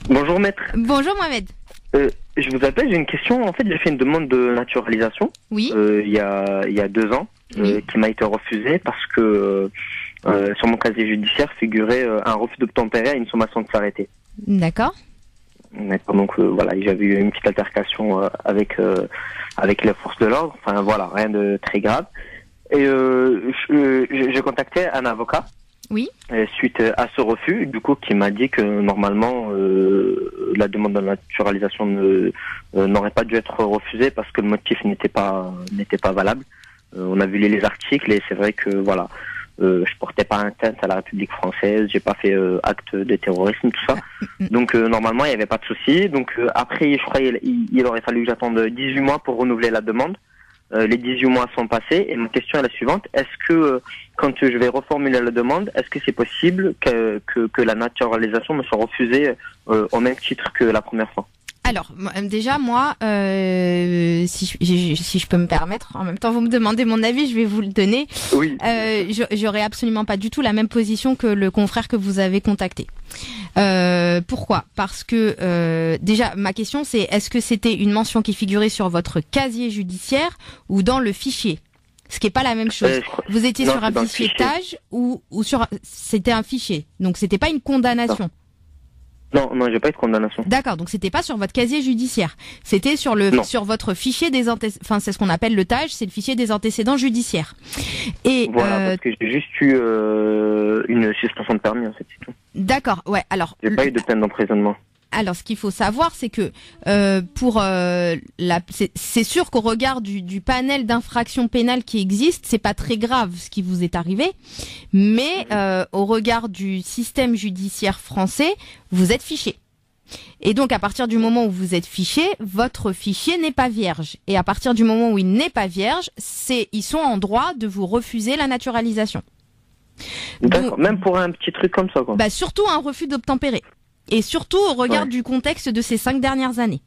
Bonjour maître. Bonjour Mohamed. Je vous appelle, j'ai une question. En fait, j'ai fait une demande de naturalisation. Oui. Il y a 2 ans, qui m'a été refusée parce que sur mon casier judiciaire figurait un refus d'obtempérer à une sommation de s'arrêter. D'accord. D'accord, donc voilà, j'avais eu une petite altercation avec les forces de l'ordre. Enfin voilà, rien de très grave. Et j'ai contacté un avocat. Oui. Suite à ce refus, du coup, qui m'a dit que normalement la demande de naturalisation n'aurait pas dû être refusée parce que le motif n'était pas valable. On a vu les articles et c'est vrai que voilà, je portais pas atteinte à la République française, j'ai pas fait acte de terrorisme, tout ça. Donc normalement il y avait pas de souci. Donc après, je crois il aurait fallu que j'attende 18 mois pour renouveler la demande. Les 18 mois sont passés et ma question est la suivante. Est-ce que quand je vais reformuler la demande, est-ce que c'est possible que la naturalisation me soit refusée au même titre que la première fois? Alors, déjà, moi, si je peux me permettre, en même temps, vous me demandez mon avis, je vais vous le donner. Oui. J'aurais absolument pas du tout la même position que le confrère que vous avez contacté. Pourquoi? Parce que déjà, ma question, c'est est-ce que c'était une mention qui figurait sur votre casier judiciaire ou dans le fichier? Ce qui est pas la même chose. Vous étiez sur un fichier TAJ ou sur c'était un fichier. Donc c'était pas une condamnation. Non, j'ai pas eu de condamnation. D'accord, donc c'était pas sur votre casier judiciaire. C'était sur sur votre fichier des enfin c'est ce qu'on appelle le TAJ, c'est le fichier des antécédents judiciaires. Et voilà, parce que j'ai juste eu une suspension de permis en fait, c'est tout. D'accord, ouais. Alors j'ai pas eu de peine d'emprisonnement. Alors, ce qu'il faut savoir, c'est que c'est sûr qu'au regard du panel d'infractions pénales qui existe, c'est pas très grave ce qui vous est arrivé, mais au regard du système judiciaire français, vous êtes fiché. Et donc, à partir du moment où vous êtes fiché, votre fichier n'est pas vierge. Et à partir du moment où il n'est pas vierge, ils sont en droit de vous refuser la naturalisation. D'accord, même pour un petit truc comme ça, quoi. Bah, surtout un refus d'obtempérer. Et surtout au regard du contexte de ces 5 dernières années.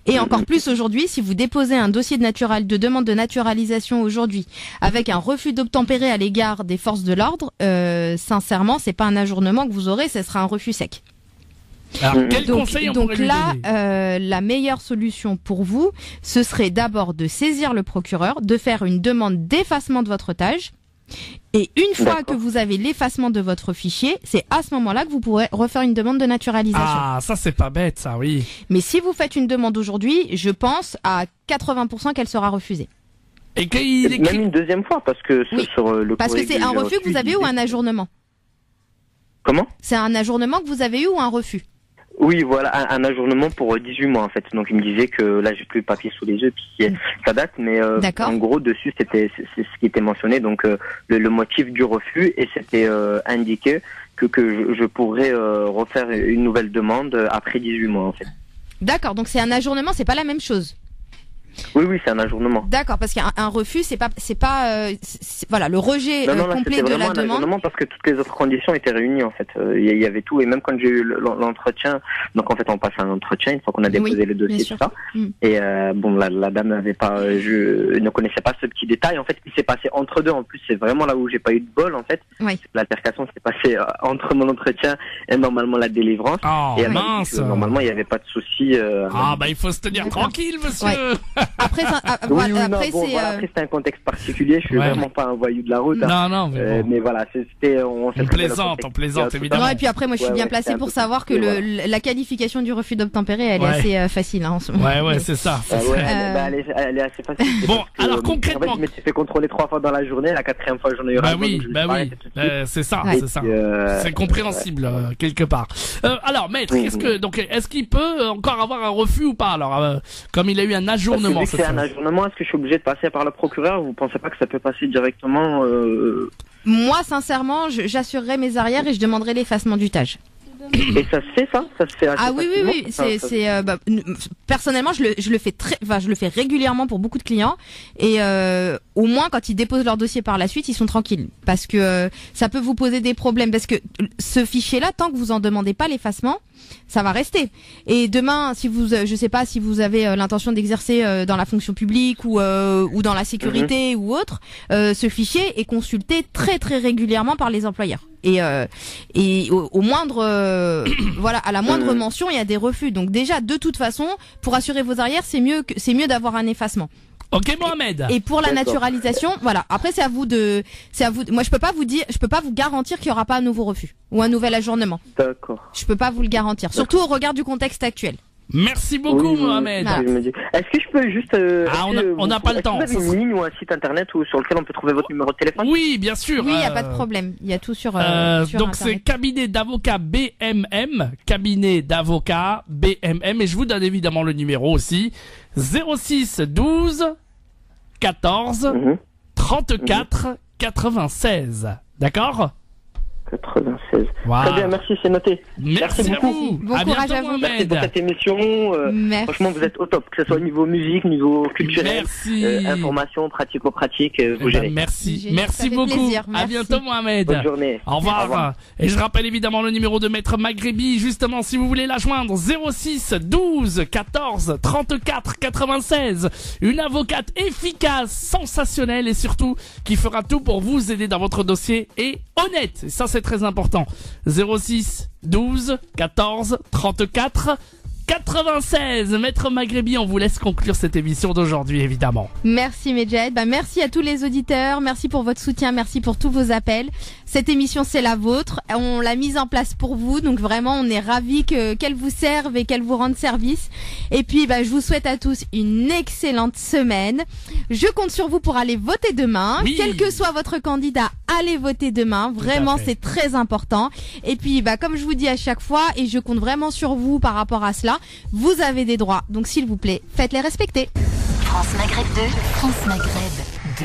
Et encore plus aujourd'hui, si vous déposez un dossier de demande de naturalisation aujourd'hui, avec un refus d'obtempérer à l'égard des forces de l'ordre, sincèrement, c'est pas un ajournement que vous aurez, ce sera un refus sec. Alors, quel conseil on pourrait lui donner ? Donc là, la meilleure solution pour vous, ce serait d'abord de saisir le procureur, de faire une demande d'effacement de votre TAJ. Et une fois que vous avez l'effacement de votre fichier, c'est à ce moment-là que vous pourrez refaire une demande de naturalisation. Ah, ça c'est pas bête, ça, oui. Mais si vous faites une demande aujourd'hui, je pense à 80% qu'elle sera refusée. Et même une deuxième fois, parce que sur le parce que c'est un refus que vous avez ou un ajournement. Comment ? C'est un ajournement que vous avez eu ou un refus ? Oui, voilà, un ajournement pour 18 mois en fait. Donc il me disait que là j'ai plus le papier sous les yeux puis ça date, mais en gros dessus c'est ce qui était mentionné, donc le motif du refus, et c'était indiqué que je pourrais refaire une nouvelle demande après 18 mois en fait. D'accord, donc c'est un ajournement, c'est pas la même chose. Oui, c'est un ajournement. D'accord, parce qu'un refus, c'est pas voilà, le rejet complet de la demande. Un ajournement parce que toutes les autres conditions étaient réunies en fait. Il y avait tout, et même quand j'ai eu l'entretien, donc en fait on passe un entretien une fois qu'on a déposé le dossier, tout ça. Et bon, la dame n'avait pas, ne connaissait pas ce petit détail en fait qui s'est passé entre deux. En plus, c'est vraiment là où j'ai pas eu de bol en fait. Oui. L'altercation s'est passée entre mon entretien et normalement la délivrance. Oh, et mince. Normalement il y avait pas de souci. Il faut se tenir tranquille, monsieur. Ouais. Après, c'est un contexte particulier. Je suis vraiment pas un voyou de la route. Non, mais voilà, c'était. On plaisante évidemment. Non, et puis après, moi, je suis bien placée pour savoir que la qualification du refus d'obtempérer, elle est assez facile en ce moment. Ouais, c'est ça. Elle est assez facile. Bon, alors concrètement, en fait, je m'étais fait contrôler 3 fois dans la journée. La 4e fois, j'en ai eu rien. Oui, c'est ça. C'est compréhensible quelque part. Alors, maître, est-ce qu'il peut encore avoir un refus ou pas? Alors, comme il a eu un ajournement. C'est un ajournement, est-ce que je suis obligé de passer par le procureur, ou vous pensez pas que ça peut passer directement Moi, sincèrement, j'assurerai mes arrières et je demanderai l'effacement du TAJ. Et ça se fait, ça se fait assez facilement. Oui. Personnellement, je le fais régulièrement pour beaucoup de clients, et au moins quand ils déposent leur dossier par la suite, ils sont tranquilles, parce que ça peut vous poser des problèmes, parce que ce fichier-là, tant que vous en demandez pas l'effacement, ça va rester. Et demain, si vous, je sais pas si vous avez l'intention d'exercer dans la fonction publique ou dans la sécurité ou autre, ce fichier est consulté très très régulièrement par les employeurs. Et au moindre, à la moindre mention, il y a des refus. Donc déjà, de toute façon, pour assurer vos arrières, c'est mieux d'avoir un effacement. Ok, Mohamed. Et pour la D'accord. naturalisation, voilà. Après, c'est à vous de. Moi, je peux pas vous garantir qu'il y aura pas un nouveau refus ou un nouvel ajournement. D'accord. Je peux pas vous le garantir, surtout au regard du contexte actuel. Merci beaucoup, Oui, Mohamed. Voilà. je me dis. Est-ce que je peux juste... on n'a pas le temps. Est-ce que vous avez une ligne ou un site internet sur lequel on peut trouver votre numéro de téléphone? Oui, bien sûr. Oui, il y a pas de problème. Il y a tout sur. Sur Donc c'est Internet. cabinet d'avocats BMM, cabinet d'avocats BMM, et je vous donne évidemment le numéro aussi, 06 12 14 34 96. D'accord? 96. Voilà. Très bien, merci, c'est noté. Merci à beaucoup. vous. Bon à courage bientôt, à vous. Merci Mohamed. pour cette émission. Merci. Franchement, vous êtes au top, que ce soit au niveau musique, niveau culturel, Merci. information, pratico-pratique, Eh vous ben, gérez. merci. Génial, ça Merci fait beaucoup. plaisir. À Merci. bientôt, Mohamed. Bonne journée. Au revoir. Au revoir. Et je rappelle évidemment le numéro de Maître Maghrébi, justement, si vous voulez la joindre, 06 12 14 34 96. Une avocate efficace, sensationnelle et surtout qui fera tout pour vous aider dans votre dossier et honnête. Et ça, c'est très important. 06 12 14 34 96. Maître Maghrébi, on vous laisse conclure cette émission d'aujourd'hui, évidemment. Merci Medjed, merci à tous les auditeurs, merci pour votre soutien, merci pour tous vos appels. Cette émission c'est la vôtre, on l'a mise en place pour vous, donc vraiment on est ravis qu'elle vous serve et qu'elle vous rende service. Et puis je vous souhaite à tous une excellente semaine. Je compte sur vous pour aller voter demain, Oui. quel que soit votre candidat, allez voter demain, vraiment fait. c'est très important. Et puis comme je vous dis à chaque fois, et je compte vraiment sur vous par rapport à cela, vous avez des droits, donc s'il vous plaît, faites-les respecter. France Maghreb 2, France Maghreb 2.